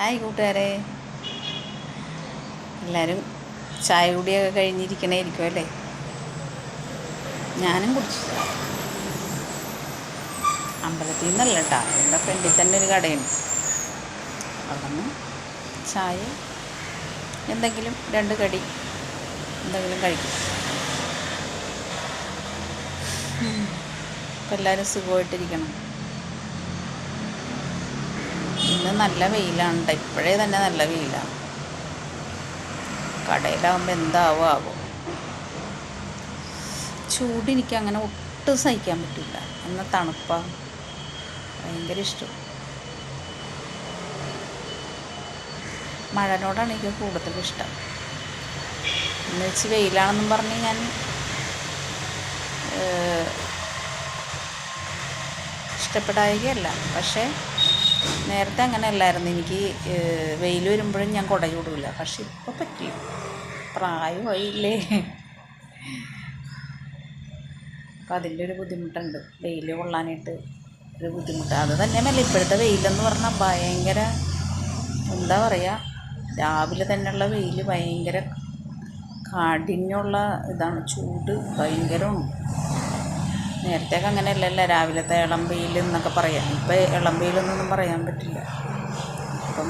Hi കൂട്ടുകാരെ, എല്ലാവരും ചായ കുടിയൊക്കെ കഴിഞ്ഞിരിക്കണേയിരിക്കും അല്ലേ? ഞാനും കുടിച്ചു. അമ്പലത്തിൽ നിന്നല്ല കേട്ടോ, എൻ്റെ ഫ്രണ്ടിൽ തന്നെ ഒരു കടയുണ്ട്. അവിടെ നിന്ന് ചായ എന്തെങ്കിലും രണ്ട് കടി എന്തെങ്കിലും കഴിക്കും. അപ്പം എല്ലാവരും സുഖമായിട്ടിരിക്കണം. ഇന്ന് നല്ല വെയിലാണ് കേട്ടോ, ഇപ്പോഴേ തന്നെ നല്ല വെയിലാണ്. കടയിലാവുമ്പോൾ എന്താവോ ആവോ. ചൂട് എനിക്ക് അങ്ങനെ ഒട്ടും സഹിക്കാൻ പറ്റില്ല. എന്നാൽ തണുപ്പാണ് ഭയങ്കര ഇഷ്ടം. മഴനോടാണ് എനിക്ക് കൂടുതൽ ഇഷ്ടം. എന്ന് വെച്ച് വെയിലാണെന്നും പറഞ്ഞ് ഞാൻ ഇഷ്ടപ്പെടായികയല്ല. പക്ഷേ നേരത്തെ അങ്ങനെ അല്ലായിരുന്നു. എനിക്ക് വെയിൽ വരുമ്പോഴും ഞാൻ കുട ചൂടില്ല. പക്ഷെ ഇപ്പോൾ പറ്റില്ല, പ്രായമായില്ലേ. അപ്പം അതിൻ്റെ ഒരു ബുദ്ധിമുട്ടുണ്ട്, വെയിൽ കൊള്ളാനായിട്ട് ഒരു ബുദ്ധിമുട്ട്. അത് തന്നെയല്ല, ഇപ്പോഴത്തെ വെയിലെന്ന് പറഞ്ഞാൽ ഭയങ്കര എന്താ പറയുക, രാവിലെ തന്നെയുള്ള വെയിൽ ഭയങ്കര കാഠിന്യമുള്ള ഇതാണ്, ചൂട് ഭയങ്കരമാണ്. നേരത്തെയൊക്കെ അങ്ങനെയല്ലല്ലോ, രാവിലത്തെ ഇളം വെയിൽ എന്നൊക്കെ പറയാം. ഇപ്പം ഇളം വെയിലൊന്നും പറയാൻ പറ്റില്ല. അപ്പം